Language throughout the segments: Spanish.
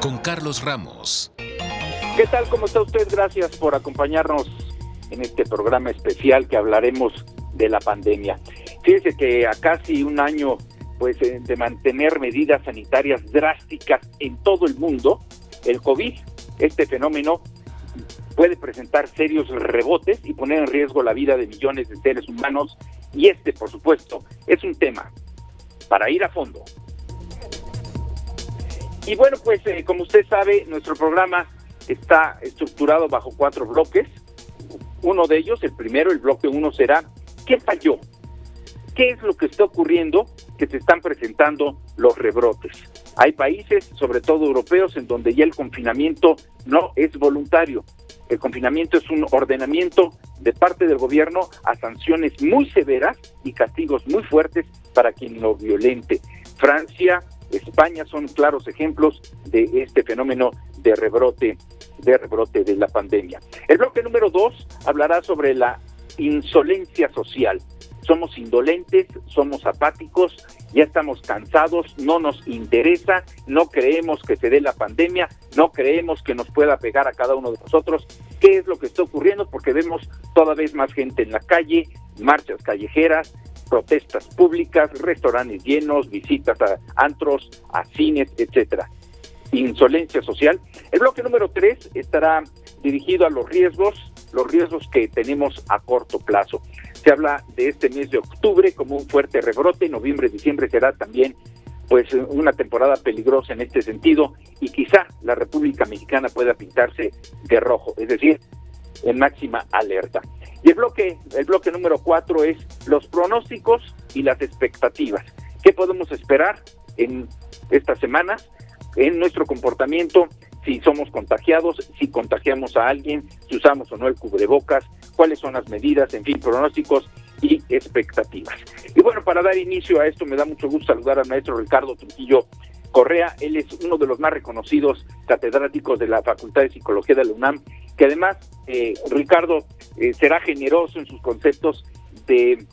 con Carlos Ramos. ¿Qué tal? ¿Cómo está usted? Gracias por acompañarnos en este programa especial que hablaremos de la pandemia. Fíjese que a casi un año de mantener medidas sanitarias drásticas en todo el mundo, el COVID, este fenómeno, puede presentar serios rebotes y poner en riesgo la vida de millones de seres humanos, y por supuesto, es un tema para ir a fondo. Y bueno, como usted sabe, nuestro programa está estructurado bajo 4 bloques. Uno de ellos, el primero, el bloque 1, será ¿qué falló? ¿Qué es lo que está ocurriendo que se están presentando los rebrotes? Hay países, sobre todo europeos, en donde ya el confinamiento no es voluntario. El confinamiento es un ordenamiento de parte del gobierno a sanciones muy severas y castigos muy fuertes para quien lo violente. Francia, España son claros ejemplos de este fenómeno de rebrote de la pandemia. El bloque número 2 hablará sobre la insolencia social. Somos indolentes, somos apáticos, ya estamos cansados, no nos interesa, no creemos que se dé la pandemia, no creemos que nos pueda pegar a cada uno de nosotros. ¿Qué es lo que está ocurriendo? Porque vemos toda vez más gente en la calle, marchas callejeras, protestas públicas, restaurantes llenos, visitas a antros, a cines, etcétera. Insolencia social. El bloque número 3 estará dirigido a los riesgos que tenemos a corto plazo. Se habla de este mes de octubre como un fuerte rebrote, noviembre, diciembre será también una temporada peligrosa en este sentido, y quizá la República Mexicana pueda pintarse de rojo, es decir, en máxima alerta. Y el bloque número 4 es los pronósticos y las expectativas. ¿Qué podemos esperar en estas semanas? En nuestro comportamiento, si somos contagiados, si contagiamos a alguien, si usamos o no el cubrebocas, cuáles son las medidas, en fin, pronósticos y expectativas. Y bueno, para dar inicio a esto, me da mucho gusto saludar al maestro Ricardo Trujillo Correa. Él es uno de los más reconocidos catedráticos de la Facultad de Psicología de la UNAM, que además, Ricardo, será generoso en sus conceptos de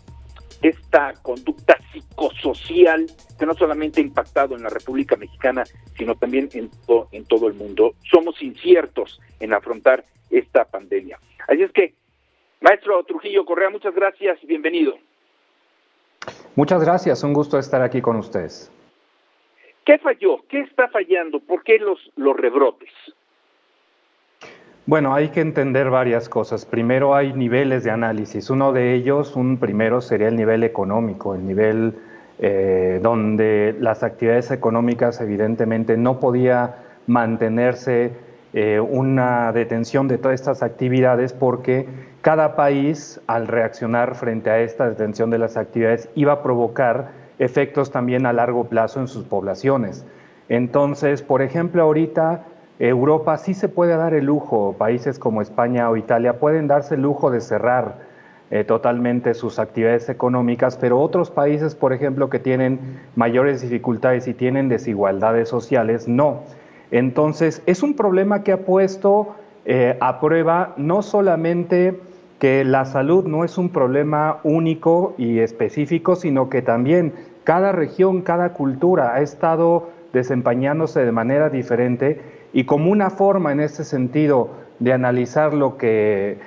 esta conducta psicosocial que no solamente ha impactado en la República Mexicana, sino también en todo el mundo. Somos inciertos en afrontar esta pandemia. Así es que, maestro Trujillo Correa, muchas gracias y bienvenido. Muchas gracias, un gusto estar aquí con ustedes. ¿Qué falló? ¿Qué está fallando? ¿Por qué los rebrotes? Bueno, hay que entender varias cosas. Primero hay niveles de análisis. Uno de ellos, un primero, sería el nivel económico, el nivel donde las actividades económicas evidentemente no podía mantenerse una detención de todas estas actividades, porque cada país, al reaccionar frente a esta detención de las actividades, iba a provocar efectos también a largo plazo en sus poblaciones. Entonces, por ejemplo, ahorita Europa sí se puede dar el lujo, países como España o Italia pueden darse el lujo de cerrar totalmente sus actividades económicas, pero otros países, por ejemplo, que tienen mayores dificultades y tienen desigualdades sociales, no. Entonces, es un problema que ha puesto a prueba no solamente que la salud no es un problema único y específico, sino que también cada región, cada cultura ha estado desempeñándose de manera diferente, y como una forma en este sentido de analizar lo que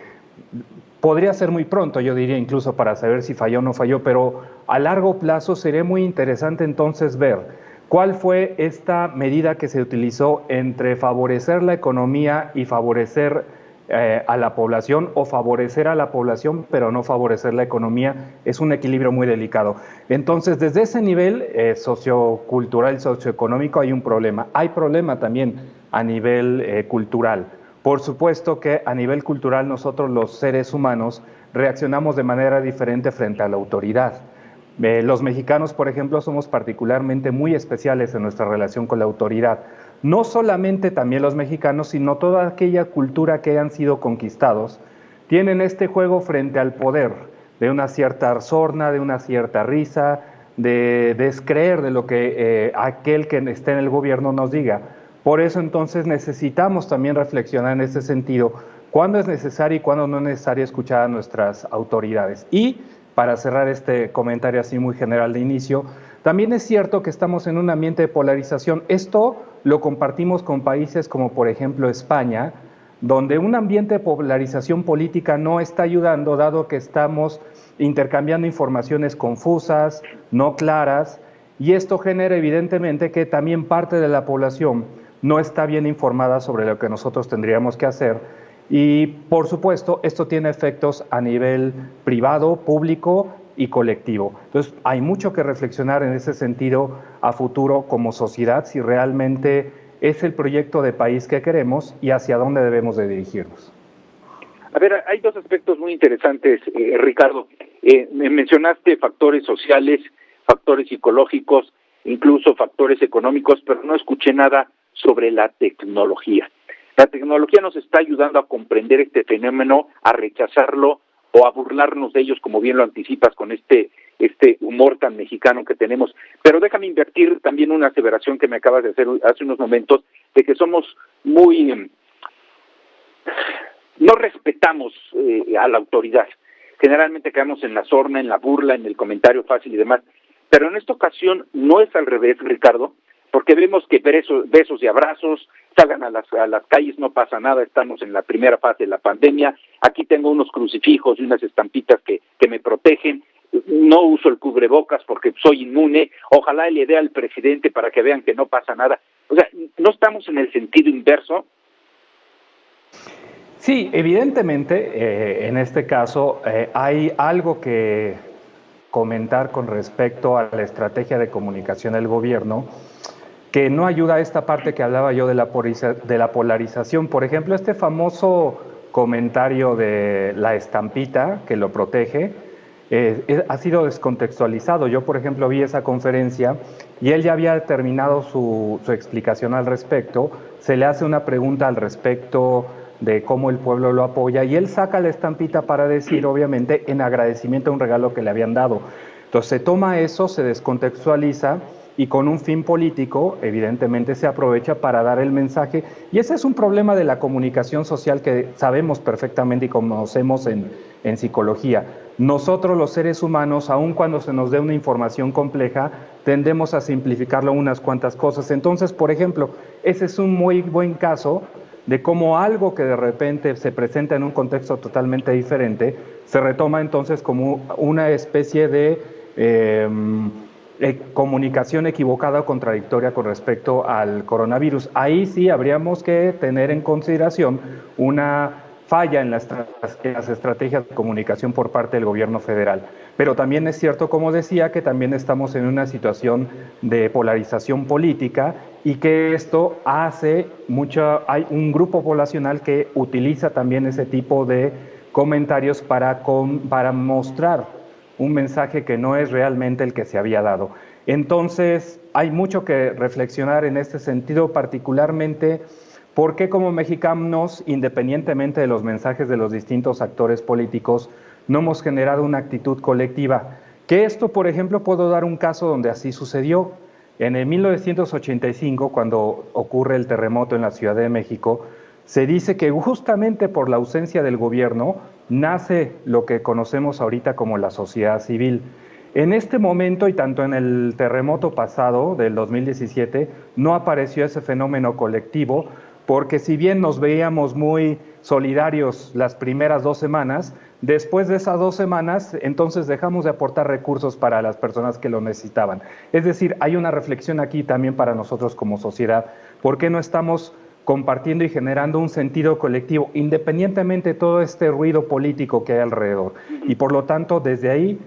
podría ser muy pronto, yo diría incluso para saber si falló o no falló, pero a largo plazo sería muy interesante entonces ver cuál fue esta medida que se utilizó entre favorecer la economía y favorecer a la población, o favorecer a la población pero no favorecer la economía. Es un equilibrio muy delicado. Entonces, desde ese nivel sociocultural, socioeconómico, hay un problema. Hay problema también a nivel cultural. Por supuesto que a nivel cultural nosotros los seres humanos reaccionamos de manera diferente frente a la autoridad. Los mexicanos, por ejemplo, somos particularmente muy especiales en nuestra relación con la autoridad. No solamente también los mexicanos, sino toda aquella cultura que hayan sido conquistados, tienen este juego frente al poder, de una cierta sorna, de una cierta risa, de descreer de lo que aquel que esté en el gobierno nos diga. Por eso entonces necesitamos también reflexionar en ese sentido, cuándo es necesario y cuándo no es necesario escuchar a nuestras autoridades. Y para cerrar este comentario así muy general de inicio, también es cierto que estamos en un ambiente de polarización. Esto lo compartimos con países como por ejemplo España, donde un ambiente de polarización política no está ayudando, dado que estamos intercambiando informaciones confusas, no claras, y esto genera evidentemente que también parte de la población no está bien informada sobre lo que nosotros tendríamos que hacer. Y por supuesto, esto tiene efectos a nivel privado, público y colectivo. Entonces, hay mucho que reflexionar en ese sentido a futuro como sociedad, si realmente es el proyecto de país que queremos y hacia dónde debemos de dirigirnos. A ver, hay dos aspectos muy interesantes, Ricardo. Me mencionaste factores sociales, factores psicológicos, incluso factores económicos, pero no escuché nada sobre la tecnología. La tecnología nos está ayudando a comprender este fenómeno, a rechazarlo o a burlarnos de ellos, como bien lo anticipas con este humor tan mexicano que tenemos. Pero déjame invertir también una aseveración que me acabas de hacer hace unos momentos, de que somos muy... no respetamos a la autoridad. Generalmente quedamos en la sorna, en la burla, en el comentario fácil y demás. Pero en esta ocasión no es al revés, Ricardo, porque vemos que besos y abrazos, salgan a las calles, no pasa nada, estamos en la primera fase de la pandemia, aquí tengo unos crucifijos y unas estampitas que me protegen, no uso el cubrebocas porque soy inmune, ojalá le dé al presidente para que vean que no pasa nada. O sea, ¿no estamos en el sentido inverso? Sí, evidentemente, en este caso hay algo que comentar con respecto a la estrategia de comunicación del gobierno, que no ayuda a esta parte que hablaba yo de la polarización. Por ejemplo, este famoso comentario de la estampita que lo protege, ha sido descontextualizado. Yo, por ejemplo, vi esa conferencia y él ya había terminado su explicación al respecto. Se le hace una pregunta al respecto de cómo el pueblo lo apoya y él saca la estampita para decir, obviamente, en agradecimiento a un regalo que le habían dado. Entonces se toma eso, se descontextualiza y con un fin político, evidentemente, se aprovecha para dar el mensaje. Y ese es un problema de la comunicación social que sabemos perfectamente y conocemos en psicología. Nosotros los seres humanos, aun cuando se nos dé una información compleja, tendemos a simplificarlo unas cuantas cosas. Entonces, por ejemplo, ese es un muy buen caso de cómo algo que de repente se presenta en un contexto totalmente diferente, se retoma entonces como una especie de comunicación equivocada o contradictoria con respecto al coronavirus. Ahí sí habríamos que tener en consideración una falla en las estrategias de comunicación por parte del gobierno federal. Pero también es cierto, como decía, que también estamos en una situación de polarización política y que esto hay un grupo poblacional que utiliza también ese tipo de comentarios para mostrar un mensaje que no es realmente el que se había dado. Entonces, hay mucho que reflexionar en este sentido, particularmente porque como mexicanos, independientemente de los mensajes de los distintos actores políticos, no hemos generado una actitud colectiva. Que esto, por ejemplo, puedo dar un caso donde así sucedió. En el 1985, cuando ocurre el terremoto en la Ciudad de México, se dice que justamente por la ausencia del gobierno nace lo que conocemos ahorita como la sociedad civil. En este momento, y tanto en el terremoto pasado del 2017, no apareció ese fenómeno colectivo, porque si bien nos veíamos muy solidarios las primeras 2 semanas, después de esas 2 semanas, entonces dejamos de aportar recursos para las personas que lo necesitaban. Es decir, hay una reflexión aquí también para nosotros como sociedad. ¿Por qué no estamos compartiendo y generando un sentido colectivo, independientemente de todo este ruido político que hay alrededor? Y por lo tanto, desde ahí,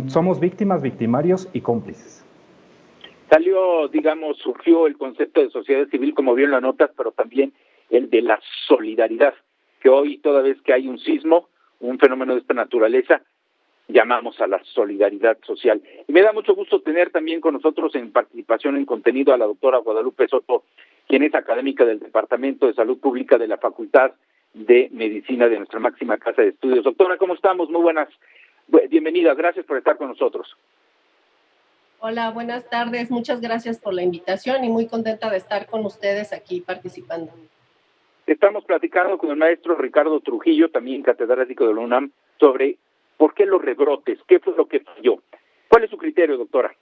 somos víctimas, victimarios y cómplices. Surgió el concepto de sociedad civil, como bien lo anotas, pero también el de la solidaridad, que hoy, toda vez que hay un sismo, un fenómeno de esta naturaleza, llamamos a la solidaridad social. Y me da mucho gusto tener también con nosotros en participación en contenido a la doctora Guadalupe Soto, quien es académica del Departamento de Salud Pública de la Facultad de Medicina de nuestra máxima casa de estudios. Doctora, ¿cómo estamos? Muy buenas, bienvenida, gracias por estar con nosotros. Hola, buenas tardes. Muchas gracias por la invitación y muy contenta de estar con ustedes aquí participando. Estamos platicando con el maestro Ricardo Trujillo, también catedrático de la UNAM, sobre por qué los rebrotes, qué fue lo que falló. ¿Cuál es su criterio, doctora?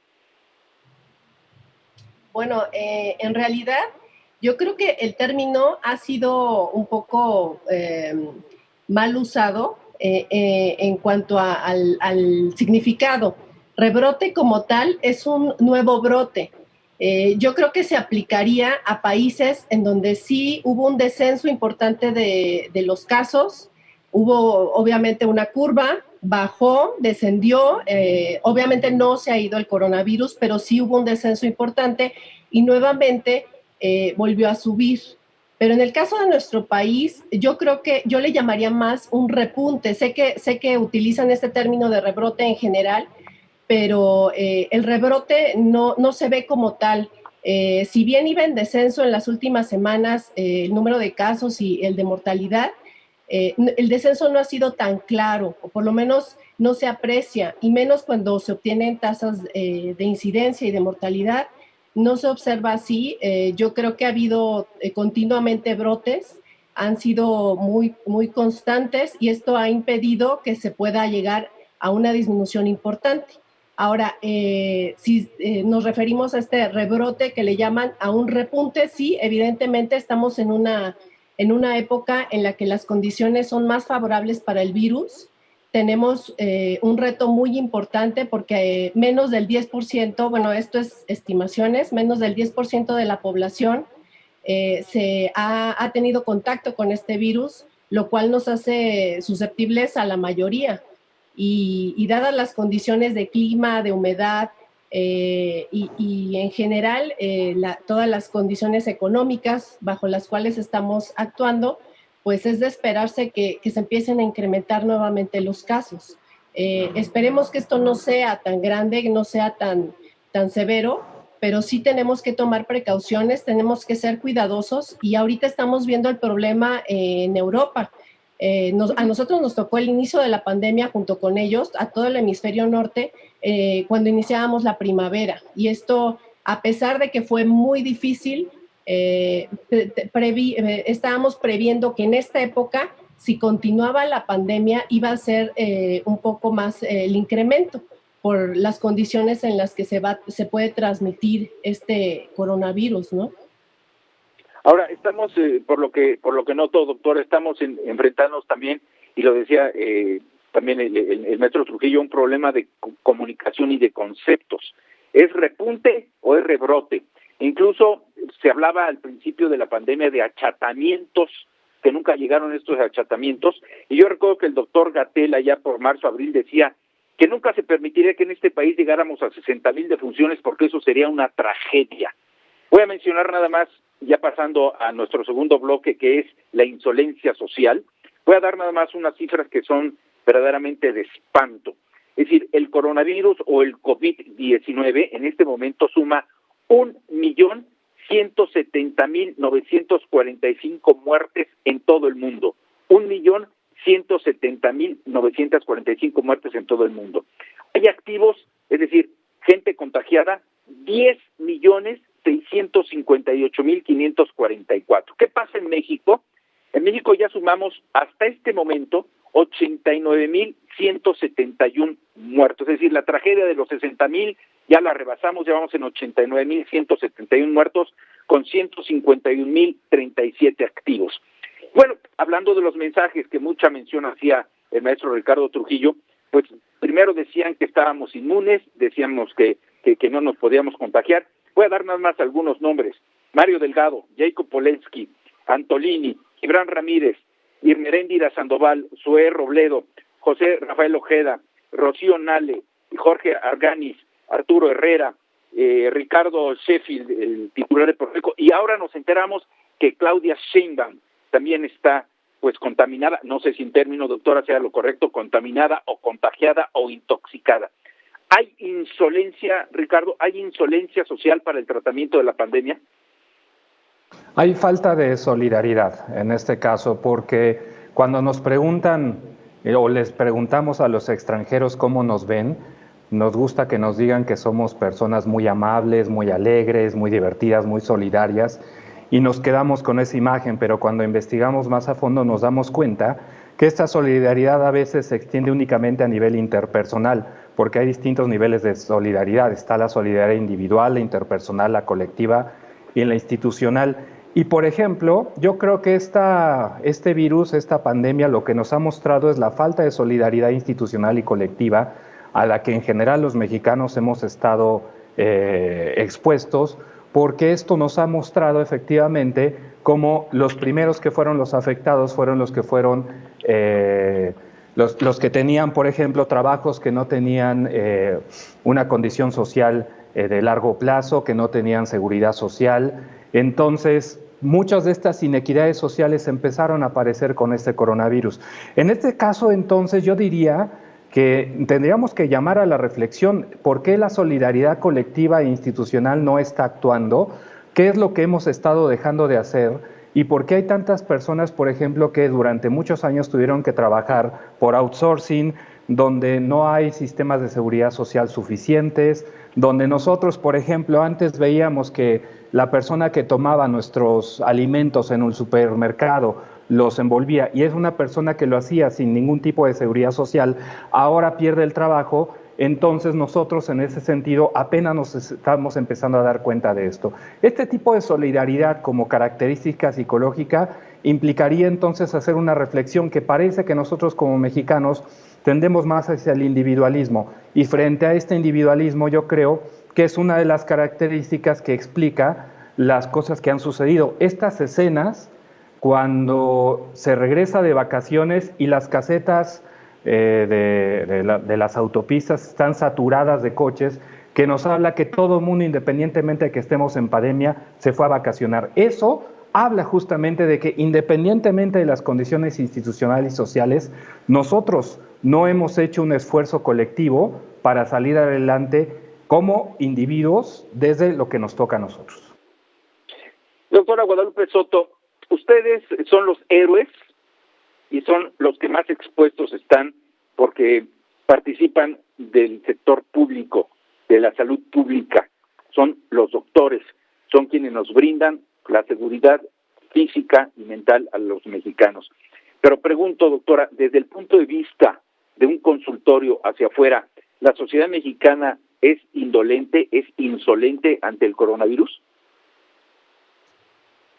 Bueno, en realidad yo creo que el término ha sido un poco mal usado en cuanto al significado. Rebrote como tal es un nuevo brote. Yo creo que se aplicaría a países en donde sí hubo un descenso importante de los casos, hubo obviamente una curva, bajó, descendió, obviamente no se ha ido el coronavirus, pero sí hubo un descenso importante y nuevamente volvió a subir. Pero en el caso de nuestro país, yo creo que yo le llamaría más un repunte. Sé que utilizan este término de rebrote en general, pero el rebrote no se ve como tal. Si bien iba en descenso en las últimas semanas el número de casos y el de mortalidad, el descenso no ha sido tan claro, o por lo menos no se aprecia, y menos cuando se obtienen tasas de incidencia y de mortalidad, no se observa así. Yo creo que ha habido continuamente brotes, han sido muy constantes y esto ha impedido que se pueda llegar a una disminución importante. Ahora, si nos referimos a este rebrote que le llaman a un repunte, sí, evidentemente estamos en una época en la que las condiciones son más favorables para el virus. Tenemos un reto muy importante porque menos del 10%, bueno, esto es estimaciones, menos del 10% de la población se ha tenido contacto con este virus, lo cual nos hace susceptibles a la mayoría. Y dadas las condiciones de clima, de humedad y en general todas las condiciones económicas bajo las cuales estamos actuando, pues es de esperarse que se empiecen a incrementar nuevamente los casos. Esperemos que esto no sea tan grande, no sea tan severo, pero sí tenemos que tomar precauciones, tenemos que ser cuidadosos y ahorita estamos viendo el problema en Europa. A nosotros nos tocó el inicio de la pandemia junto con ellos, a todo el hemisferio norte, cuando iniciábamos la primavera. Y esto, a pesar de que fue muy difícil, estábamos previendo que en esta época, si continuaba la pandemia, iba a ser un poco más el incremento por las condiciones en las que se puede transmitir este coronavirus, ¿no? Ahora, estamos, por lo que noto, doctor, estamos enfrentándonos también, y lo decía también el maestro Trujillo, un problema de comunicación y de conceptos. ¿Es repunte o es rebrote? Incluso se hablaba al principio de la pandemia de achatamientos, que nunca llegaron estos achatamientos, y yo recuerdo que el doctor Gatell allá por marzo, abril decía que nunca se permitiría que en este país llegáramos a 60,000 defunciones porque eso sería una tragedia. Voy a mencionar nada más, ya pasando a nuestro segundo bloque, que es la insolencia social. Voy a dar nada más unas cifras que son verdaderamente de espanto. Es decir, el coronavirus o el COVID-19 en este momento suma 1,170,945 muertes en todo el mundo. 1,170,945 muertes en todo el mundo. Hay activos, es decir, gente contagiada, 10,658,544. ¿Qué pasa en México? En México ya sumamos hasta este momento 89,171 muertos. Es decir, la tragedia de los 60,000 ya la rebasamos, ya vamos en 89,171 muertos con 151,037 activos. Bueno, hablando de los mensajes que mucha mención hacía el maestro Ricardo Trujillo, pues primero decían que estábamos inmunes, decíamos que no nos podíamos contagiar. Voy a dar nada más algunos nombres: Mario Delgado, Jacob Polensky, Antolini, Gibran Ramírez, Irmeréndira Sandoval, Zoé Robledo, José Rafael Ojeda, Rocío Nale, Jorge Arganis, Arturo Herrera, Ricardo Sheffield, el titular de Profeco, y ahora nos enteramos que Claudia Sheinbaum también está pues contaminada, no sé si en término, doctora, sea lo correcto, contaminada o contagiada o intoxicada. ¿Hay insolencia, Ricardo, hay insolencia social para el tratamiento de la pandemia? Hay falta de solidaridad en este caso, porque cuando nos preguntan o les preguntamos a los extranjeros cómo nos ven, nos gusta que nos digan que somos personas muy amables, muy alegres, muy divertidas, muy solidarias, y nos quedamos con esa imagen, pero cuando investigamos más a fondo nos damos cuenta que esta solidaridad a veces se extiende únicamente a nivel interpersonal, porque hay distintos niveles de solidaridad. Está la solidaridad individual, la interpersonal, la colectiva y la institucional. Y, por ejemplo, yo creo que este virus, esta pandemia, lo que nos ha mostrado es la falta de solidaridad institucional y colectiva a la que en general los mexicanos hemos estado expuestos, porque esto nos ha mostrado efectivamente cómo los primeros que fueron los afectados fueron los que fueron los que tenían, por ejemplo, trabajos que no tenían una condición social de largo plazo, que no tenían seguridad social. Entonces, muchas de estas inequidades sociales empezaron a aparecer con este coronavirus. En este caso, entonces, yo diría que tendríamos que llamar a la reflexión por qué la solidaridad colectiva e institucional no está actuando, qué es lo que hemos estado dejando de hacer y por qué hay tantas personas, por ejemplo, que durante muchos años tuvieron que trabajar por outsourcing, donde no hay sistemas de seguridad social suficientes, donde nosotros, por ejemplo, antes veíamos que la persona que tomaba nuestros alimentos en un supermercado los envolvía y es una persona que lo hacía sin ningún tipo de seguridad social, ahora pierde el trabajo. Entonces nosotros en ese sentido apenas nos estamos empezando a dar cuenta de esto. Este tipo de solidaridad como característica psicológica implicaría entonces hacer una reflexión que parece que nosotros como mexicanos tendemos más hacia el individualismo y frente a este individualismo yo creo que es una de las características que explica las cosas que han sucedido. Estas escenas cuando se regresa de vacaciones y las casetas de las autopistas están saturadas de coches, que nos habla que todo el mundo, independientemente de que estemos en pandemia, se fue a vacacionar. Eso habla justamente de que independientemente de las condiciones institucionales y sociales, nosotros no hemos hecho un esfuerzo colectivo para salir adelante como individuos desde lo que nos toca a nosotros. Doctora Guadalupe Soto, ustedes son los héroes y son los que más expuestos están porque participan del sector público, de la salud pública. Son los doctores, son quienes nos brindan la seguridad física y mental a los mexicanos. Pero pregunto, doctora, desde el punto de vista de un consultorio hacia afuera, ¿la sociedad mexicana es indolente, es insolente ante el coronavirus?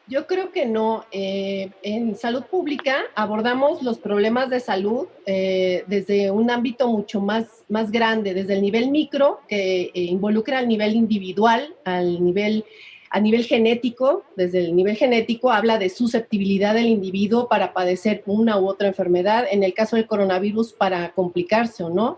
Yo creo que no. En salud pública abordamos los problemas de salud desde un ámbito mucho más grande, desde el nivel micro, que involucra al nivel individual, a nivel genético. Desde el nivel genético habla de susceptibilidad del individuo para padecer una u otra enfermedad, en el caso del coronavirus para complicarse o no,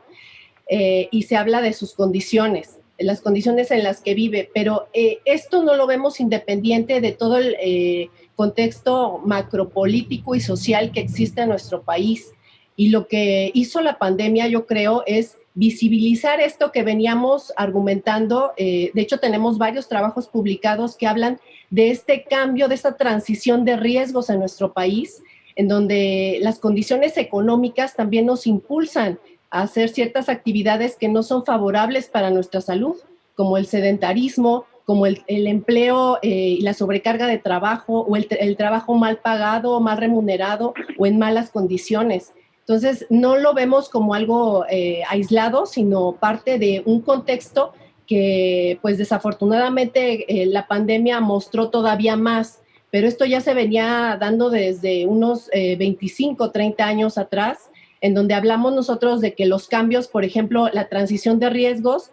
y se habla de sus condiciones, las condiciones en las que vive, pero esto no lo vemos independiente de todo el contexto macropolítico y social que existe en nuestro país. Y lo que hizo la pandemia, yo creo, es visibilizar esto que veníamos argumentando. De hecho, tenemos varios trabajos publicados que hablan de este cambio, de esta transición de riesgos en nuestro país, en donde las condiciones económicas también nos impulsan a hacer ciertas actividades que no son favorables para nuestra salud, como el sedentarismo, como el empleo y la sobrecarga de trabajo, o el trabajo mal pagado, mal remunerado o en malas condiciones. Entonces, no lo vemos como algo aislado, sino parte de un contexto que, pues desafortunadamente, la pandemia mostró todavía más, pero esto ya se venía dando desde unos 25, 30 años atrás, en donde hablamos nosotros de que los cambios, por ejemplo, la transición de riesgos,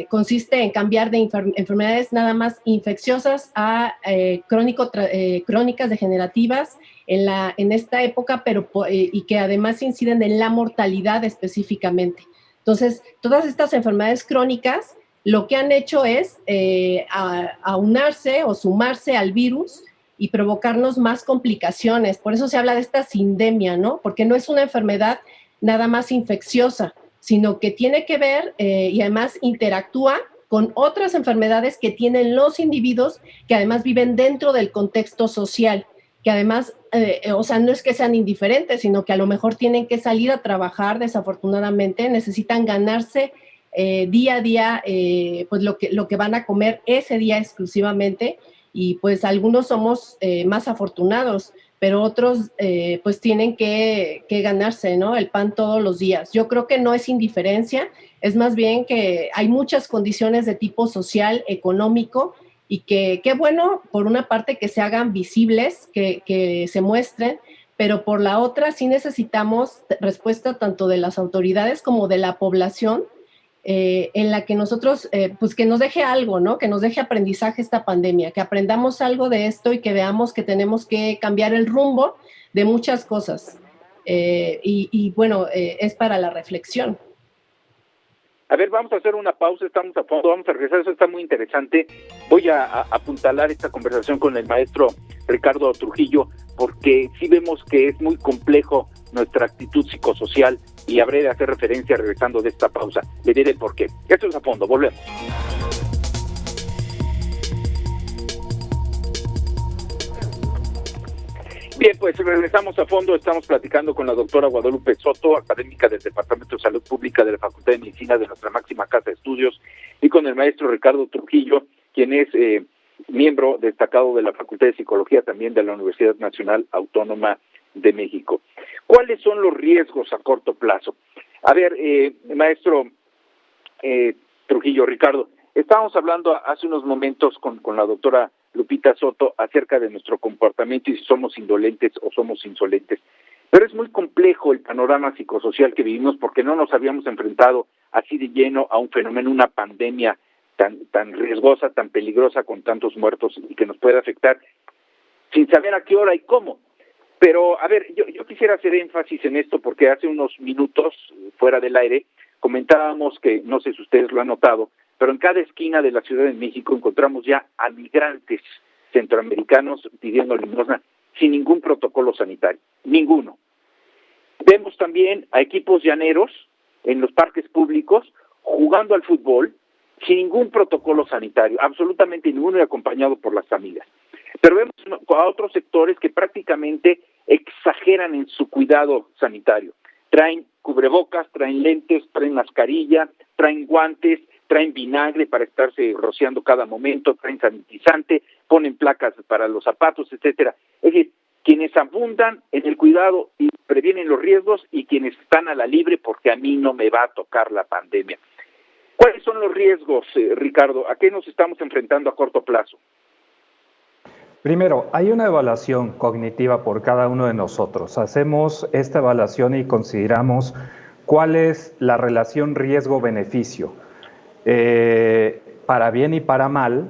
consiste en cambiar de enfermedades nada más infecciosas a crónicas degenerativas en esta época, pero y que además inciden en la mortalidad específicamente. Entonces, todas estas enfermedades crónicas lo que han hecho es aunarse o sumarse al virus y provocarnos más complicaciones. Por eso se habla de esta sindemia, ¿no? Porque no es una enfermedad nada más infecciosa, sino que tiene que ver y además interactúa con otras enfermedades que tienen los individuos que además viven dentro del contexto social, que además, o sea, no es que sean indiferentes, sino que a lo mejor tienen que salir a trabajar, desafortunadamente, necesitan ganarse día a día pues lo que van a comer ese día exclusivamente, y pues algunos somos más afortunados, pero otros pues tienen que ganarse, ¿no?, el pan todos los días. Yo creo que no es indiferencia, es más bien que hay muchas condiciones de tipo social, económico, y que qué bueno, por una parte, que se hagan visibles, que se muestren, pero por la otra sí necesitamos respuesta tanto de las autoridades como de la población, en la que nosotros, pues que nos deje algo, ¿no?, que nos deje aprendizaje esta pandemia, que aprendamos algo de esto y que veamos que tenemos que cambiar el rumbo de muchas cosas. Y bueno, es para la reflexión. A ver, vamos a hacer una pausa, estamos a fondo, vamos a regresar, eso está muy interesante. Voy a apuntalar esta conversación con el maestro Ricardo Trujillo, porque sí vemos que es muy complejo nuestra actitud psicosocial, y habré de hacer referencia regresando de esta pausa. Le diré por qué. Esto es A Fondo, volvemos. Bien, pues regresamos a fondo. Estamos platicando con la doctora Guadalupe Soto, académica del Departamento de Salud Pública de la Facultad de Medicina de nuestra máxima casa de estudios, y con el maestro Ricardo Trujillo, quien es miembro destacado de la Facultad de Psicología también de la Universidad Nacional Autónoma de México. ¿Cuáles son los riesgos a corto plazo? A ver, maestro Trujillo, Ricardo, estábamos hablando hace unos momentos con la doctora Lupita Soto acerca de nuestro comportamiento y si somos indolentes o somos insolentes. Pero es muy complejo el panorama psicosocial que vivimos, porque no nos habíamos enfrentado así de lleno a un fenómeno, una pandemia tan riesgosa, tan peligrosa, con tantos muertos y que nos puede afectar sin saber a qué hora y cómo. Pero, a ver, yo quisiera hacer énfasis en esto, porque hace unos minutos, fuera del aire, comentábamos que, no sé si ustedes lo han notado, pero en cada esquina de la Ciudad de México encontramos ya a migrantes centroamericanos pidiendo limosna sin ningún protocolo sanitario, ninguno. Vemos también a equipos llaneros en los parques públicos jugando al fútbol sin ningún protocolo sanitario, absolutamente ninguno, y acompañado por las familias. Pero vemos a otros sectores que prácticamente exageran en su cuidado sanitario. Traen cubrebocas, traen lentes, traen mascarilla, traen guantes, traen vinagre para estarse rociando cada momento, traen sanitizante, ponen placas para los zapatos, etcétera. Es decir, quienes abundan en el cuidado y previenen los riesgos, y quienes están a la libre porque a mí no me va a tocar la pandemia. ¿Cuáles son los riesgos, Ricardo? ¿A qué nos estamos enfrentando a corto plazo? Primero, hay una evaluación cognitiva por cada uno de nosotros. Hacemos esta evaluación y consideramos cuál es la relación riesgo-beneficio. Para bien y para mal,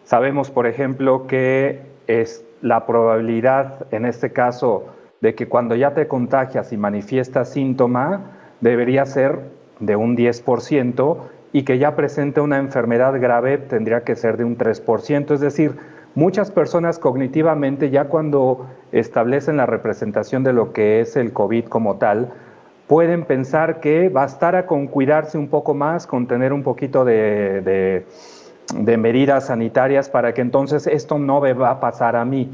sabemos, por ejemplo, que es la probabilidad, en este caso, de que cuando ya te contagias y manifiestas síntoma, debería ser de un 10%, y que ya presente una enfermedad grave tendría que ser de un 3%, es decir, muchas personas cognitivamente, ya cuando establecen la representación de lo que es el COVID como tal, pueden pensar que bastará con cuidarse un poco más, con tener un poquito de medidas sanitarias para que entonces esto no me va a pasar a mí.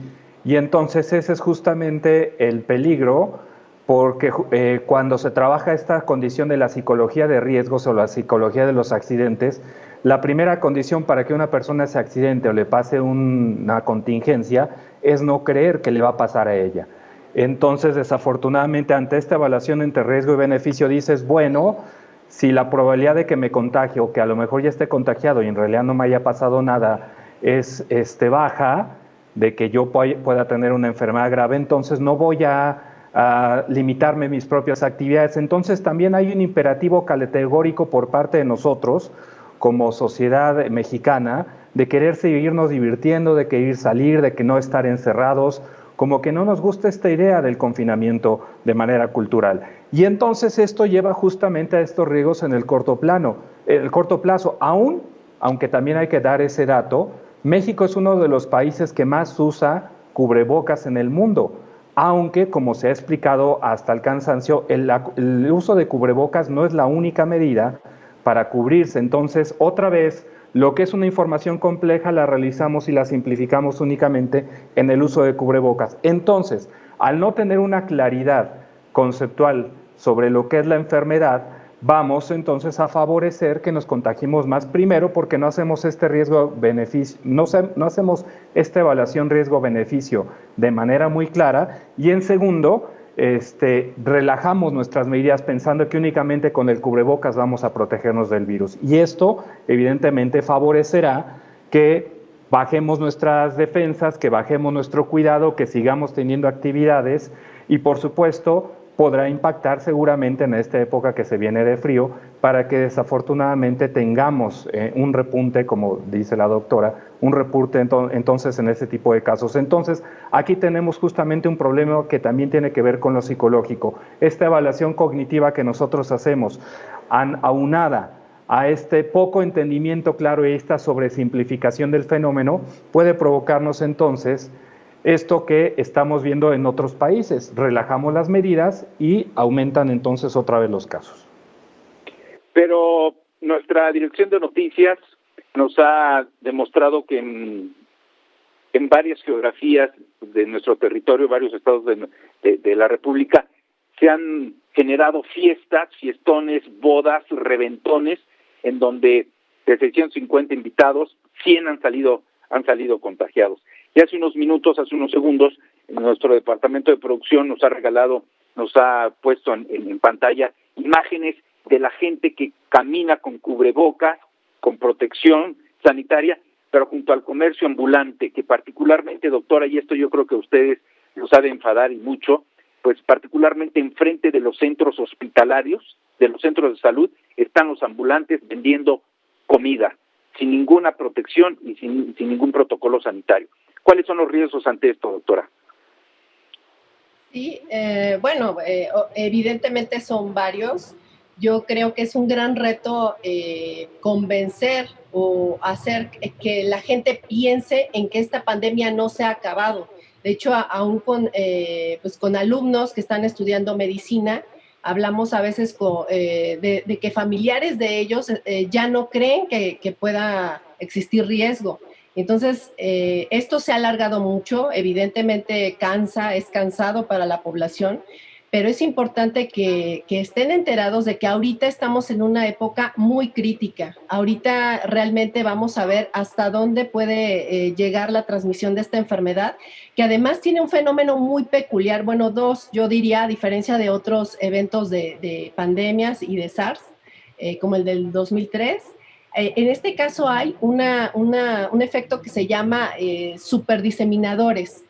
Y entonces ese es justamente el peligro, porque cuando se trabaja esta condición de la psicología de riesgos o la psicología de los accidentes, la primera condición para que una persona se accidente o le pase una contingencia es no creer que le va a pasar a ella. Entonces, desafortunadamente, ante esta evaluación entre riesgo y beneficio, dices, bueno, si la probabilidad de que me contagie o que a lo mejor ya esté contagiado y en realidad no me haya pasado nada es baja, de que yo pueda tener una enfermedad grave, entonces no voy a limitarme mis propias actividades. Entonces también hay un imperativo categórico por parte de nosotros como sociedad mexicana de querer seguirnos divirtiendo, de querer salir, de que no estar encerrados, como que no nos gusta esta idea del confinamiento de manera cultural. Y entonces esto lleva justamente a estos riesgos en el corto plazo, aunque también hay que dar ese dato, México es uno de los países que más usa cubrebocas en el mundo, aunque, como se ha explicado hasta el cansancio, el uso de cubrebocas no es la única medida para cubrirse. Entonces, otra vez, lo que es una información compleja la realizamos y la simplificamos únicamente en el uso de cubrebocas. Entonces, al no tener una claridad conceptual sobre lo que es la enfermedad, vamos entonces a favorecer que nos contagiemos más, primero porque no hacemos este riesgo-beneficio, no hacemos esta evaluación riesgo-beneficio de manera muy clara, y en segundo, relajamos nuestras medidas pensando que únicamente con el cubrebocas vamos a protegernos del virus. Y esto evidentemente favorecerá que bajemos nuestras defensas, que bajemos nuestro cuidado, que sigamos teniendo actividades y por supuesto podrá impactar seguramente en esta época que se viene de frío para que desafortunadamente tengamos un repunte, como dice la doctora, un repunte entonces en ese tipo de casos. Entonces, aquí tenemos justamente un problema que también tiene que ver con lo psicológico. Esta evaluación cognitiva que nosotros hacemos, aunada a este poco entendimiento claro y esta sobresimplificación del fenómeno, puede provocarnos entonces esto que estamos viendo en otros países. Relajamos las medidas y aumentan entonces otra vez los casos. Pero nuestra dirección de noticias nos ha demostrado que en varias geografías de nuestro territorio, varios estados de la República, se han generado fiestas, fiestones, bodas, reventones, en donde de 650 invitados, 100 han salido contagiados. Y hace unos minutos, hace unos segundos, nuestro departamento de producción nos ha puesto en pantalla imágenes de la gente que camina con cubrebocas, con protección sanitaria, pero junto al comercio ambulante, que particularmente, doctora, y esto yo creo que a ustedes los ha de enfadar y mucho, pues particularmente enfrente de los centros hospitalarios, de los centros de salud, están los ambulantes vendiendo comida, sin ninguna protección y sin ningún protocolo sanitario. ¿Cuáles son los riesgos ante esto, doctora? Sí, evidentemente son varios. Yo creo que es un gran reto convencer o hacer que la gente piense en que esta pandemia no se ha acabado. De hecho, aún con alumnos que están estudiando medicina, hablamos a veces de que familiares de ellos ya no creen que pueda existir riesgo. Entonces, esto se ha alargado mucho, evidentemente es cansado para la población, pero es importante que estén enterados de que ahorita estamos en una época muy crítica. Ahorita realmente vamos a ver hasta dónde puede llegar la transmisión de esta enfermedad, que además tiene un fenómeno muy peculiar, bueno, yo diría, a diferencia de otros eventos de pandemias y de SARS, como el del 2003. En este caso hay un efecto que se llama superdiseminadores.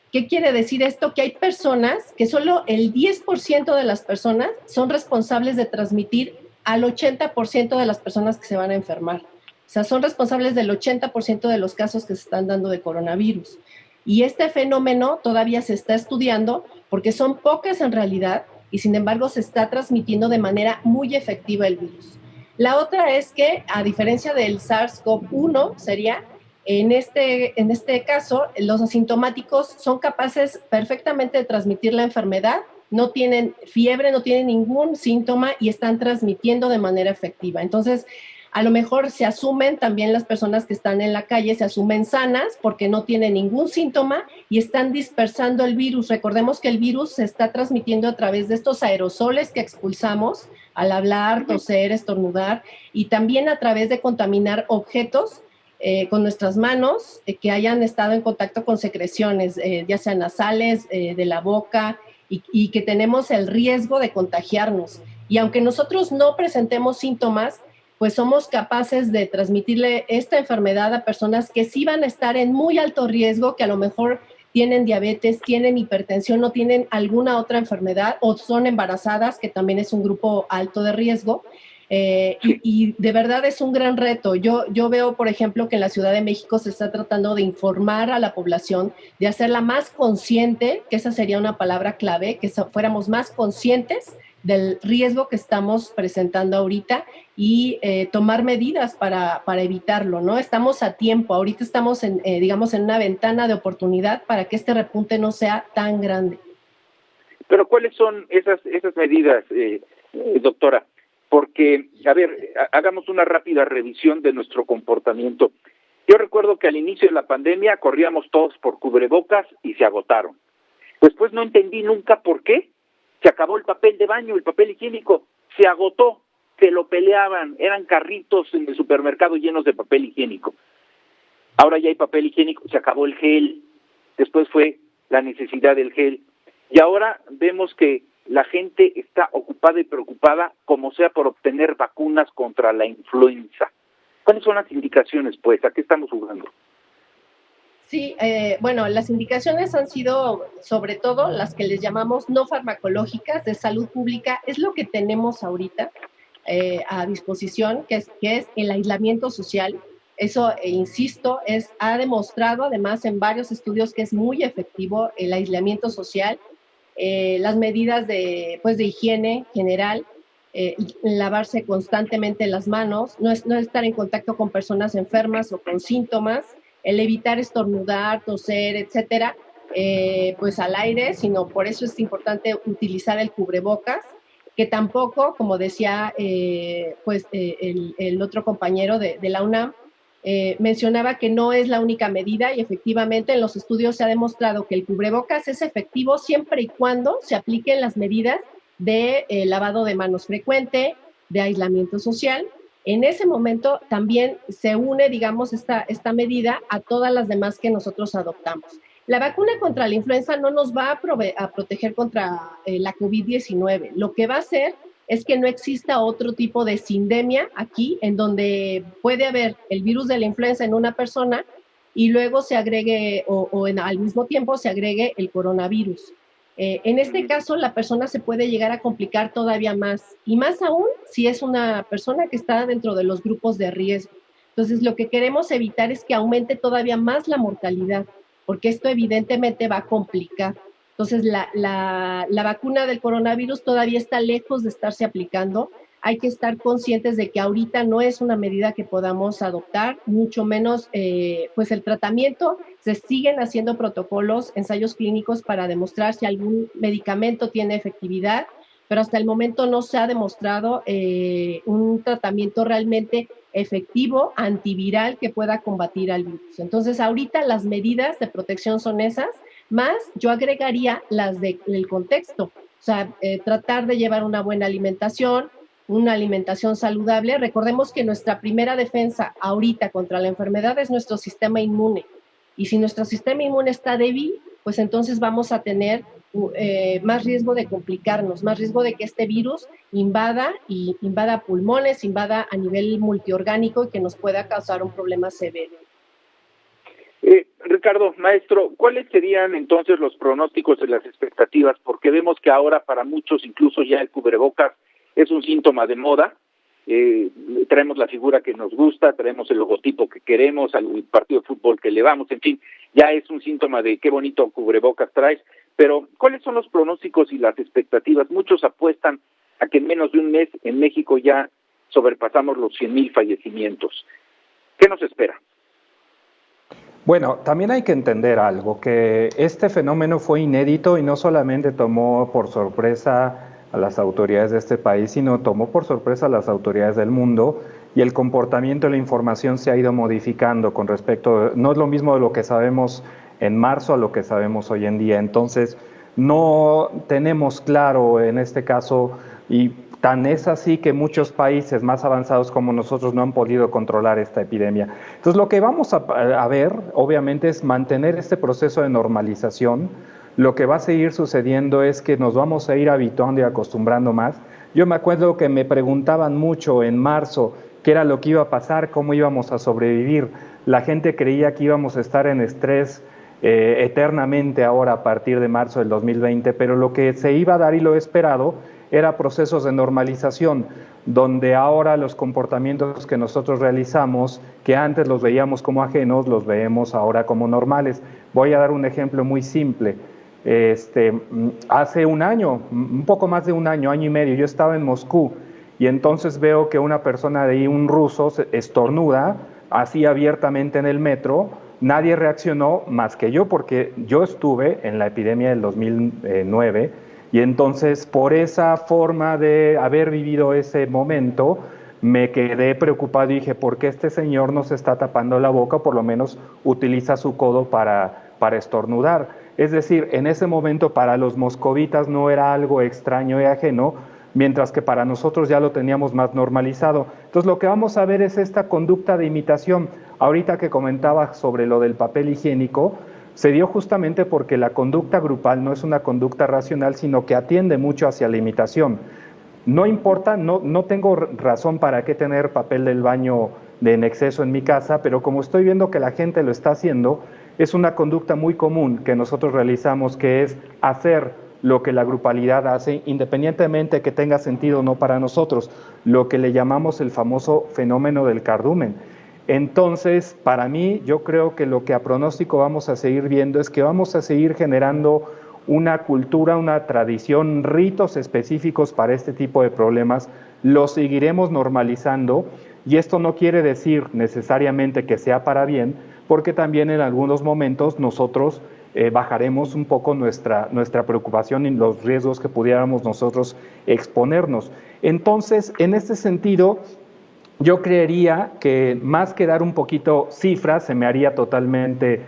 ¿Qué quiere decir esto? Que hay personas, que solo el 10% de las personas son responsables de transmitir al 80% de las personas que se van a enfermar. O sea, son responsables del 80% de los casos que se están dando de coronavirus. Y este fenómeno todavía se está estudiando porque son pocas en realidad y sin embargo se está transmitiendo de manera muy efectiva el virus. La otra es que, a diferencia del SARS-CoV-1, sería, en este caso, los asintomáticos son capaces perfectamente de transmitir la enfermedad, no tienen fiebre, no tienen ningún síntoma y están transmitiendo de manera efectiva. Entonces, a lo mejor se asumen también las personas que están en la calle, se asumen sanas porque no tienen ningún síntoma y están dispersando el virus. Recordemos que el virus se está transmitiendo a través de estos aerosoles que expulsamos al hablar, toser, estornudar y también a través de contaminar objetos con nuestras manos que hayan estado en contacto con secreciones, ya sean nasales, de la boca y que tenemos el riesgo de contagiarnos. Y aunque nosotros no presentemos síntomas, pues somos capaces de transmitirle esta enfermedad a personas que sí van a estar en muy alto riesgo, que a lo mejor tienen diabetes, tienen hipertensión, no tienen alguna otra enfermedad o son embarazadas, que también es un grupo alto de riesgo. Y de verdad es un gran reto. Yo veo, por ejemplo, que en la Ciudad de México se está tratando de informar a la población, de hacerla más consciente, que esa sería una palabra clave, que fuéramos más conscientes del riesgo que estamos presentando ahorita y tomar medidas para evitarlo, ¿no? Estamos a tiempo, ahorita estamos digamos, en una ventana de oportunidad para que este repunte no sea tan grande. Pero ¿cuáles son esas medidas, doctora? Porque, a ver, hagamos una rápida revisión de nuestro comportamiento. Yo recuerdo que al inicio de la pandemia corríamos todos por cubrebocas y se agotaron. Después no entendí nunca por qué. Se acabó el papel de baño, el papel higiénico, se agotó. se lo peleaban, eran carritos en el supermercado llenos de papel higiénico. Ahora ya hay papel higiénico, se acabó el gel, después fue la necesidad del gel, y ahora vemos que la gente está ocupada y preocupada, como sea, por obtener vacunas contra la influenza. ¿Cuáles son las indicaciones, pues? ¿A qué estamos jugando? Sí, bueno, las indicaciones han sido sobre todo las que les llamamos no farmacológicas de salud pública, es lo que tenemos ahorita a disposición, que es el aislamiento social. Eso, insisto, ha demostrado además en varios estudios que es muy efectivo el aislamiento social, las medidas de higiene general, lavarse constantemente las manos, no estar en contacto con personas enfermas o con síntomas, el evitar estornudar, toser, etcétera, pues al aire, sino por eso es importante utilizar el cubrebocas, que tampoco, como decía el otro compañero de la UNAM, mencionaba que no es la única medida y efectivamente en los estudios se ha demostrado que el cubrebocas es efectivo siempre y cuando se apliquen las medidas de lavado de manos frecuente, de aislamiento social. En ese momento también se une, digamos, esta medida a todas las demás que nosotros adoptamos. La vacuna contra la influenza no nos va a proteger contra la COVID-19. Lo que va a hacer es que no exista otro tipo de sindemia aquí, en donde puede haber el virus de la influenza en una persona y luego se agregue, al mismo tiempo se agregue el coronavirus. En este caso, la persona se puede llegar a complicar todavía más, y más aún si es una persona que está dentro de los grupos de riesgo. Entonces, lo que queremos evitar es que aumente todavía más la mortalidad, porque esto evidentemente va a complicar. Entonces, la vacuna del coronavirus todavía está lejos de estarse aplicando. Hay que estar conscientes de que ahorita no es una medida que podamos adoptar, mucho menos pues el tratamiento. Se siguen haciendo protocolos, ensayos clínicos para demostrar si algún medicamento tiene efectividad, pero hasta el momento no se ha demostrado un tratamiento realmente efectivo, antiviral, que pueda combatir al virus. Entonces, ahorita las medidas de protección son esas, más yo agregaría las del contexto, o sea, tratar de llevar una buena alimentación, una alimentación saludable. Recordemos que nuestra primera defensa ahorita contra la enfermedad es nuestro sistema inmune, y si nuestro sistema inmune está débil, pues entonces vamos a tener más riesgo de complicarnos, más riesgo de que este virus invada pulmones, invada a nivel multiorgánico y que nos pueda causar un problema severo. Ricardo, maestro, ¿cuáles serían entonces los pronósticos y las expectativas? Porque vemos que ahora para muchos incluso ya el cubrebocas es un síntoma de moda. Traemos la figura que nos gusta, traemos el logotipo que queremos, al partido de fútbol que le vamos, en fin, ya es un síntoma de qué bonito cubrebocas traes. Pero, ¿cuáles son los pronósticos y las expectativas? Muchos apuestan a que en menos de un mes en México ya sobrepasamos los 100,000 fallecimientos. ¿Qué nos espera? Bueno, también hay que entender algo, que este fenómeno fue inédito y no solamente tomó por sorpresa a las autoridades de este país, sino tomó por sorpresa a las autoridades del mundo, y el comportamiento de la información se ha ido modificando con respecto, no es lo mismo de lo que sabemos en marzo a lo que sabemos hoy en día. Entonces, no tenemos claro en este caso, y tan es así que muchos países más avanzados como nosotros no han podido controlar esta epidemia. Entonces, lo que vamos a ver, obviamente, es mantener este proceso de normalización. Lo que va a seguir sucediendo es que nos vamos a ir habituando y acostumbrando más. Yo me acuerdo que me preguntaban mucho en marzo qué era lo que iba a pasar, cómo íbamos a sobrevivir. La gente creía que íbamos a estar en estrés eternamente ahora a partir de marzo del 2020, pero lo que se iba a dar y lo esperado era procesos de normalización, donde ahora los comportamientos que nosotros realizamos, que antes los veíamos como ajenos, los vemos ahora como normales. Voy a dar un ejemplo muy simple. Hace un año, un poco más de un año y medio, yo estaba en Moscú y entonces veo que una persona de ahí, un ruso, estornuda así abiertamente en el metro. Nadie reaccionó más que yo, porque yo estuve en la epidemia del 2009 y entonces por esa forma de haber vivido ese momento me quedé preocupado y dije, ¿por qué este señor no se está tapando la boca? Por lo menos utiliza su codo para estornudar. Es decir, en ese momento para los moscovitas no era algo extraño y ajeno. mientras que para nosotros ya lo teníamos más normalizado. Entonces lo que vamos a ver es esta conducta de imitación. Ahorita que comentaba sobre lo del papel higiénico, se dio justamente porque la conducta grupal no es una conducta racional, sino que atiende mucho hacia la imitación. No importa, no tengo razón para qué tener papel del baño en exceso en mi casa, pero como estoy viendo que la gente lo está haciendo, es una conducta muy común que nosotros realizamos, que es hacer lo que la grupalidad hace, independientemente que tenga sentido o no para nosotros, lo que le llamamos el famoso fenómeno del cardumen. Entonces, para mí, yo creo que lo que a pronóstico vamos a seguir viendo es que vamos a seguir generando una cultura, una tradición, ritos específicos para este tipo de problemas, los seguiremos normalizando y esto no quiere decir necesariamente que sea para bien, porque también en algunos momentos nosotros bajaremos un poco nuestra preocupación y los riesgos que pudiéramos nosotros exponernos. Entonces, en este sentido, yo creería que más que dar un poquito cifras, se me haría totalmente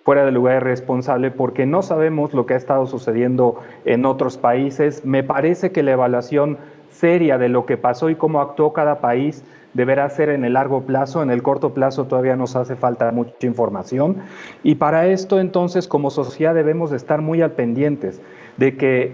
fuera de lugar responsable porque no sabemos lo que ha estado sucediendo en otros países. Me parece que la evaluación seria de lo que pasó y cómo actuó cada país deberá ser en el largo plazo. En el corto plazo todavía nos hace falta mucha información y para esto entonces como sociedad debemos de estar muy al pendientes de que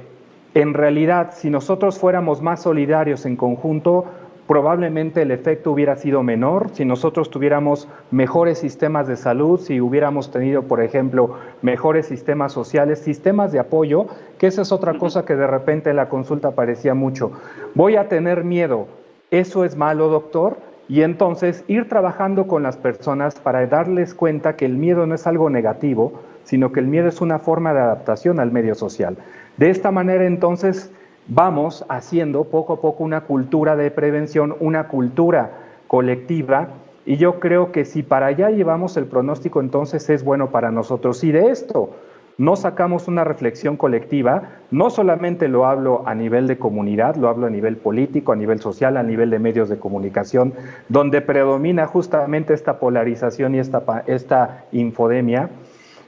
en realidad si nosotros fuéramos más solidarios en conjunto, probablemente el efecto hubiera sido menor si nosotros tuviéramos mejores sistemas de salud, si hubiéramos tenido, por ejemplo, mejores sistemas sociales, sistemas de apoyo, que esa es otra cosa que de repente en la consulta parecía mucho. Voy a tener miedo, ¿eso es malo, doctor? Y entonces ir trabajando con las personas para darles cuenta que el miedo no es algo negativo, sino que el miedo es una forma de adaptación al medio social. De esta manera entonces vamos haciendo poco a poco una cultura de prevención, una cultura colectiva, y yo creo que si para allá llevamos el pronóstico, entonces es bueno para nosotros. Si de esto no sacamos una reflexión colectiva, no solamente lo hablo a nivel de comunidad, lo hablo a nivel político, a nivel social, a nivel de medios de comunicación, donde predomina justamente esta polarización y esta infodemia.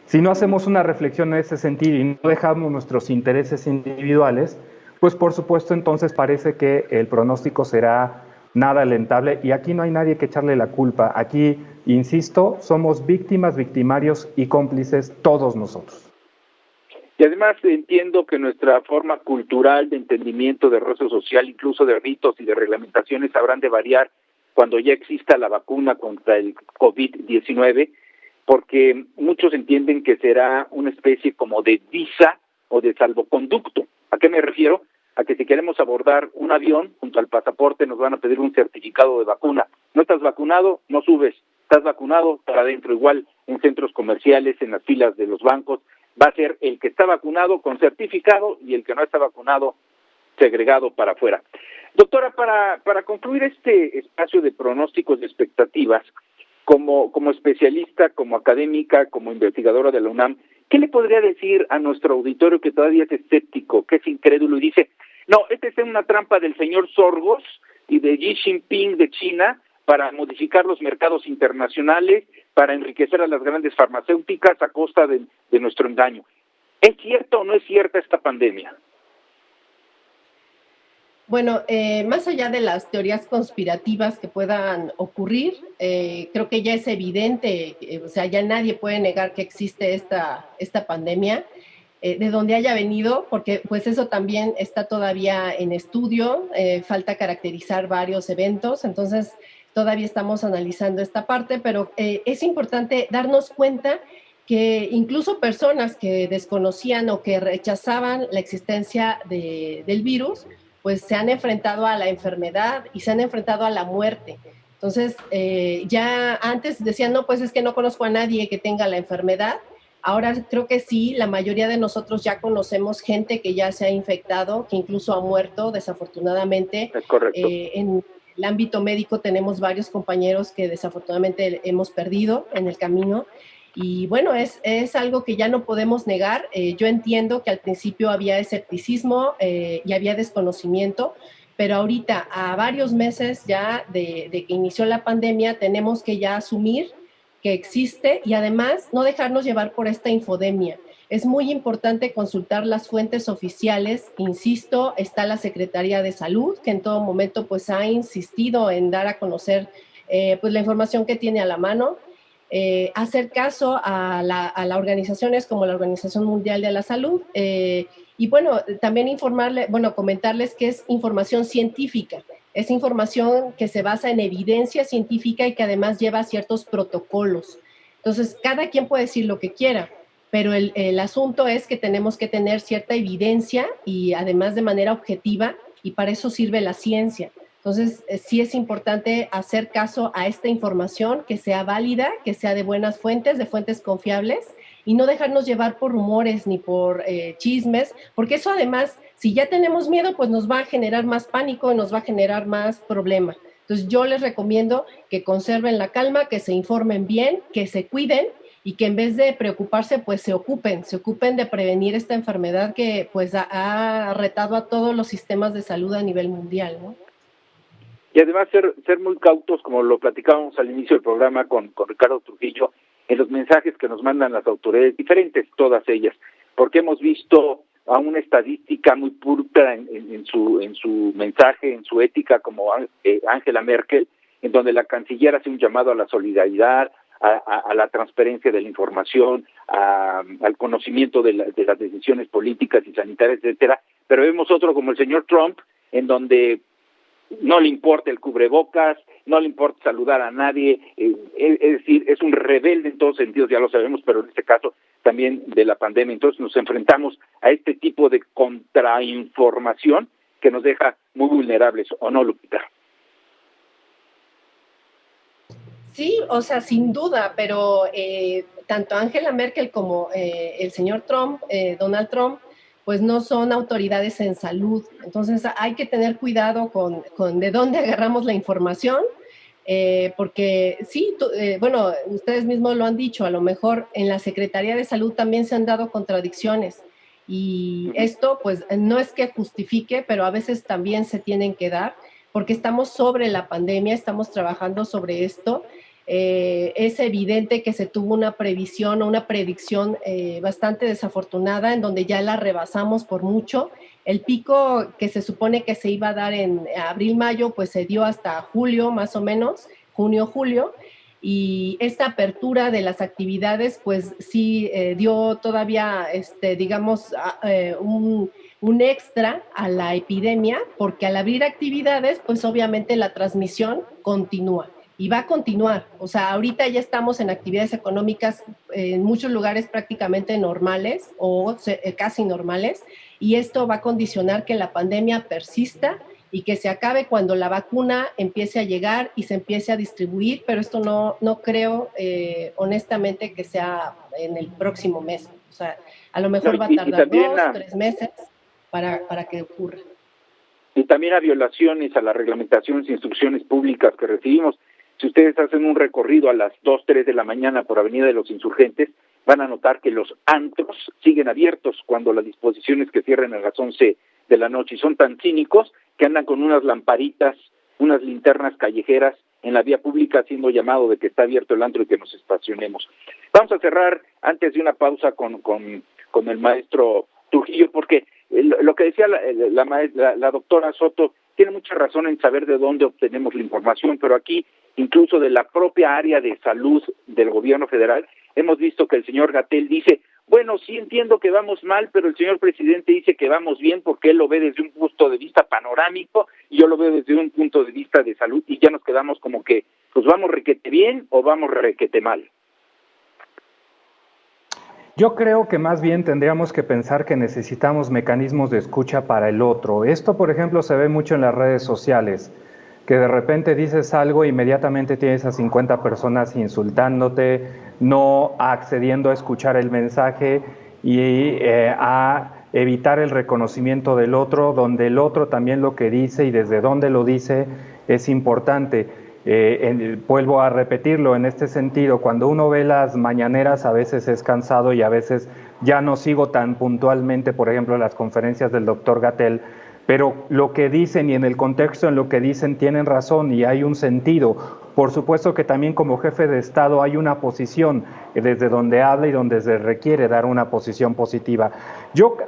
Si no hacemos una reflexión en ese sentido y no dejamos nuestros intereses individuales, pues por supuesto entonces parece que el pronóstico será nada alentable y aquí no hay nadie que echarle la culpa. Aquí, insisto, somos víctimas, victimarios y cómplices todos nosotros. Y además entiendo que nuestra forma cultural de entendimiento de rostro social, incluso de ritos y de reglamentaciones, habrán de variar cuando ya exista la vacuna contra el COVID-19, porque muchos entienden que será una especie como de visa o de salvoconducto. ¿A qué me refiero? A que si queremos abordar un avión, junto al pasaporte nos van a pedir un certificado de vacuna. No estás vacunado, no subes. Estás vacunado, para adentro. Igual en centros comerciales, en las filas de los bancos, va a ser el que está vacunado con certificado y el que no está vacunado segregado para afuera. Doctora, para concluir este espacio de pronósticos y expectativas, como especialista, como académica, como investigadora de la UNAM, ¿qué le podría decir a nuestro auditorio que todavía es escéptico, que es incrédulo y dice, no, esta es una trampa del señor Sorgos y de Xi Jinping de China para modificar los mercados internacionales, para enriquecer a las grandes farmacéuticas a costa de nuestro engaño? ¿Es cierto o no es cierta esta pandemia? Bueno, más allá de las teorías conspirativas que puedan ocurrir, creo que ya es evidente, o sea, ya nadie puede negar que existe esta pandemia, de donde haya venido, porque pues eso también está todavía en estudio, falta caracterizar varios eventos, entonces todavía estamos analizando esta parte, pero es importante darnos cuenta que incluso personas que desconocían o que rechazaban la existencia del virus, pues se han enfrentado a la enfermedad y se han enfrentado a la muerte. Entonces, ya antes decían, no, pues es que no conozco a nadie que tenga la enfermedad. Ahora creo que sí, la mayoría de nosotros ya conocemos gente que ya se ha infectado, que incluso ha muerto, desafortunadamente. Es correcto. En el ámbito médico tenemos varios compañeros que desafortunadamente hemos perdido en el camino. Y bueno, es algo que ya no podemos negar. Yo entiendo que al principio había escepticismo y había desconocimiento, pero ahorita, a varios meses ya de que inició la pandemia, tenemos que ya asumir que existe y además no dejarnos llevar por esta infodemia. es muy importante consultar las fuentes oficiales. Insisto, está la Secretaría de Salud, que en todo momento pues ha insistido en dar a conocer pues la información que tiene a la mano. Hacer caso a organizaciones como la Organización Mundial de la Salud y bueno, también comentarles que es información científica, es información que se basa en evidencia científica y que además lleva ciertos protocolos. Entonces, cada quien puede decir lo que quiera, pero el asunto es que tenemos que tener cierta evidencia y además de manera objetiva, y para eso sirve la ciencia. Entonces, sí es importante hacer caso a esta información, que sea válida, que sea de buenas fuentes, de fuentes confiables, y no dejarnos llevar por rumores ni por chismes, porque eso además, si ya tenemos miedo, pues nos va a generar más pánico y nos va a generar más problema. Entonces, yo les recomiendo que conserven la calma, que se informen bien, que se cuiden y que en vez de preocuparse, pues se ocupen de prevenir esta enfermedad que pues ha retado a todos los sistemas de salud a nivel mundial, ¿no? Y además ser muy cautos, como lo platicábamos al inicio del programa con Ricardo Trujillo, en los mensajes que nos mandan las autoridades, diferentes todas ellas, porque hemos visto a una estadística muy pulcra en su mensaje, en su ética, como Angela Merkel, en donde la canciller hace un llamado a la solidaridad, a la transparencia de la información, al conocimiento de las decisiones políticas y sanitarias, etcétera. Pero vemos otro como el señor Trump, en donde no le importa el cubrebocas, no le importa saludar a nadie, es decir, es un rebelde en todos sentidos, ya lo sabemos, pero en este caso también de la pandemia. Entonces nos enfrentamos a este tipo de contrainformación que nos deja muy vulnerables, ¿o no, Lupita? Sí, o sea, sin duda, pero tanto Angela Merkel como el señor Trump, Donald Trump, pues no son autoridades en salud. Entonces hay que tener cuidado con de dónde agarramos la información, porque sí, bueno, ustedes mismos lo han dicho, a lo mejor en la Secretaría de Salud también se han dado contradicciones y esto pues no es que justifique, pero a veces también se tienen que dar, porque estamos sobre la pandemia, estamos trabajando sobre esto. Es evidente que se tuvo una previsión o una predicción bastante desafortunada, en donde ya la rebasamos por mucho. El pico que se supone que se iba a dar en abril-mayo, pues se dio hasta julio, más o menos, junio-julio, y esta apertura de las actividades, pues sí dio todavía, digamos, un extra a la epidemia, porque al abrir actividades, pues obviamente la transmisión continúa. Y va a continuar, o sea, ahorita ya estamos en actividades económicas en muchos lugares prácticamente normales o casi normales, y esto va a condicionar que la pandemia persista y que se acabe cuando la vacuna empiece a llegar y se empiece a distribuir, pero esto no creo honestamente que sea en el próximo mes, o sea, a lo mejor va a tardar 2-3 meses para que ocurra. Y también a violaciones a las reglamentaciones e instrucciones públicas que recibimos. Si ustedes hacen un recorrido a las 2, 3 de la mañana por Avenida de los Insurgentes, van a notar que los antros siguen abiertos cuando las disposiciones que cierran a las 11 de la noche, y son tan cínicos que andan con unas lamparitas, unas linternas callejeras en la vía pública haciendo llamado de que está abierto el antro y que nos estacionemos. Vamos a cerrar antes de una pausa con el maestro Trujillo, porque lo que decía la doctora Soto tiene mucha razón en saber de dónde obtenemos la información, pero aquí, incluso de la propia área de salud del gobierno federal, hemos visto que el señor Gatell dice, bueno, sí entiendo que vamos mal, pero el señor presidente dice que vamos bien porque él lo ve desde un punto de vista panorámico y yo lo veo desde un punto de vista de salud, y ya nos quedamos como que, pues vamos requete bien o vamos requete mal. Yo creo que más bien tendríamos que pensar que necesitamos mecanismos de escucha para el otro. Esto, por ejemplo, se ve mucho en las redes sociales, que de repente dices algo e inmediatamente tienes a 50 personas insultándote, no accediendo a escuchar el mensaje y a evitar el reconocimiento del otro, donde el otro también lo que dice y desde dónde lo dice es importante. Vuelvo a repetirlo en este sentido, cuando uno ve las mañaneras a veces es cansado y a veces ya no sigo tan puntualmente, por ejemplo, las conferencias del doctor Gatell, pero lo que dicen y en el contexto en lo que dicen tienen razón y hay un sentido. Por supuesto que también como jefe de Estado hay una posición desde donde habla y donde se requiere dar una posición positiva.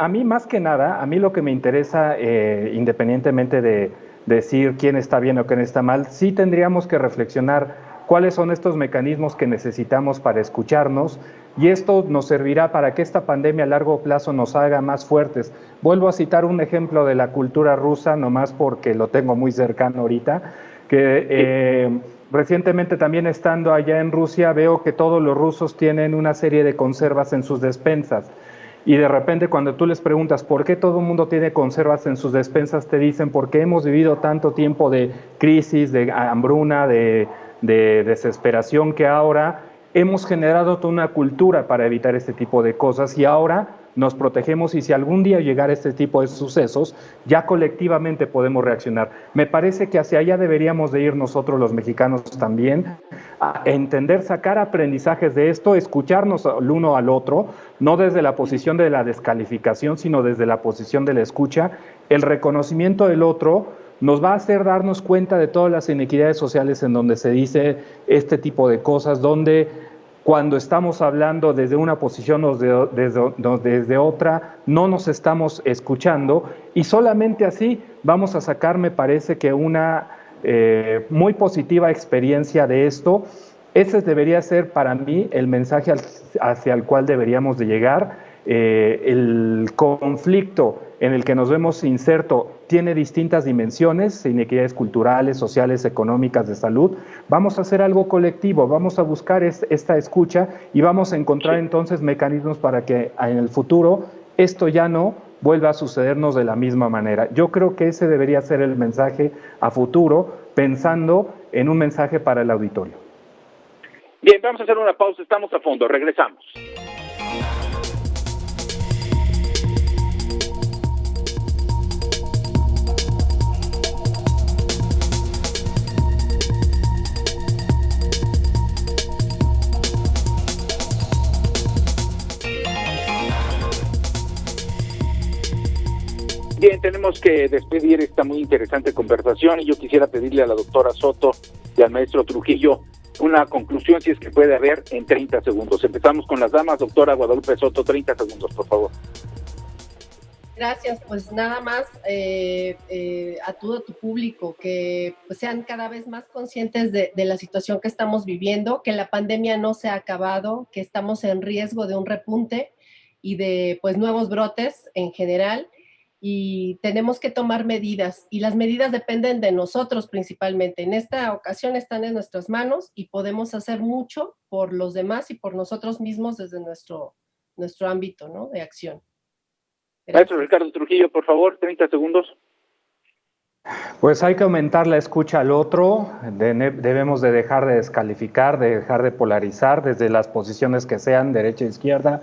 A mí más que nada, a mí lo que me interesa, independientemente de decir quién está bien o quién está mal, sí tendríamos que reflexionar cuáles son estos mecanismos que necesitamos para escucharnos, y esto nos servirá para que esta pandemia a largo plazo nos haga más fuertes. Vuelvo a citar un ejemplo de la cultura rusa, nomás porque lo tengo muy cercano ahorita, que recientemente también estando allá en Rusia veo que todos los rusos tienen una serie de conservas en sus despensas. Y de repente cuando tú les preguntas por qué todo el mundo tiene conservas en sus despensas, te dicen porque hemos vivido tanto tiempo de crisis, de hambruna, de desesperación, que ahora hemos generado toda una cultura para evitar este tipo de cosas y ahora nos protegemos, y si algún día llegara este tipo de sucesos, ya colectivamente podemos reaccionar. Me parece que hacia allá deberíamos de ir nosotros los mexicanos también, a entender, sacar aprendizajes de esto, escucharnos el uno al otro, no desde la posición de la descalificación, sino desde la posición de la escucha. El reconocimiento del otro nos va a hacer darnos cuenta de todas las inequidades sociales en donde se dice este tipo de cosas, donde cuando estamos hablando desde una posición o desde otra, no nos estamos escuchando, y solamente así vamos a sacar, me parece que una muy positiva experiencia de esto. Ese debería ser para mí el mensaje hacia el cual deberíamos de llegar. El conflicto en el que nos vemos inserto tiene distintas dimensiones, inequidades culturales, sociales, económicas, de salud. Vamos a hacer algo colectivo, vamos a buscar esta escucha y vamos a encontrar entonces mecanismos para que en el futuro esto ya no vuelva a sucedernos de la misma manera. Yo creo que ese debería ser el mensaje a futuro, pensando en un mensaje para el auditorio. Bien, vamos a hacer una pausa, estamos a fondo, regresamos. Bien, tenemos que despedir esta muy interesante conversación y yo quisiera pedirle a la doctora Soto y al maestro Trujillo una conclusión, si es que puede haber, en 30 segundos. Empezamos con las damas. Doctora Guadalupe Soto, 30 segundos, por favor. Gracias, pues nada más a todo tu público, que pues, sean cada vez más conscientes de la situación que estamos viviendo, que la pandemia no se ha acabado, que estamos en riesgo de un repunte y de pues nuevos brotes en general, y tenemos que tomar medidas, y las medidas dependen de nosotros principalmente. En esta ocasión están en nuestras manos y podemos hacer mucho por los demás y por nosotros mismos desde nuestro ámbito, ¿no?, de acción. Gracias. Maestro Ricardo Trujillo, por favor, 30 segundos. Pues hay que aumentar la escucha al otro, debemos de dejar de descalificar, de dejar de polarizar desde las posiciones que sean, derecha e izquierda.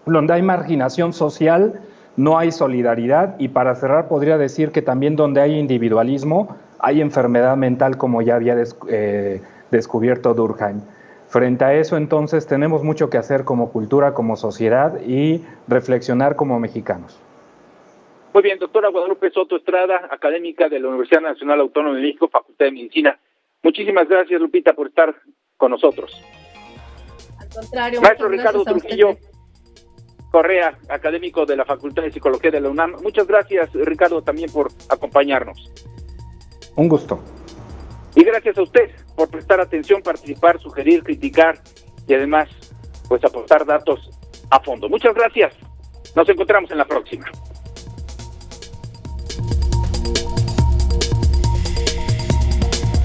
Donde hay marginación social, no hay solidaridad, y para cerrar podría decir que también donde hay individualismo, hay enfermedad mental, como ya había descubierto Durkheim. Frente a eso, entonces, tenemos mucho que hacer como cultura, como sociedad, y reflexionar como mexicanos. Muy bien, doctora Guadalupe Soto Estrada, académica de la Universidad Nacional Autónoma de México, Facultad de Medicina. Muchísimas gracias, Lupita, por estar con nosotros. Al contrario, maestro Ricardo Trujillo Correa, académico de la Facultad de Psicología de la UNAM. Muchas gracias, Ricardo, también por acompañarnos. Un gusto. Y gracias a usted por prestar atención, participar, sugerir, criticar y además pues aportar datos a fondo. Muchas gracias. Nos encontramos en la próxima.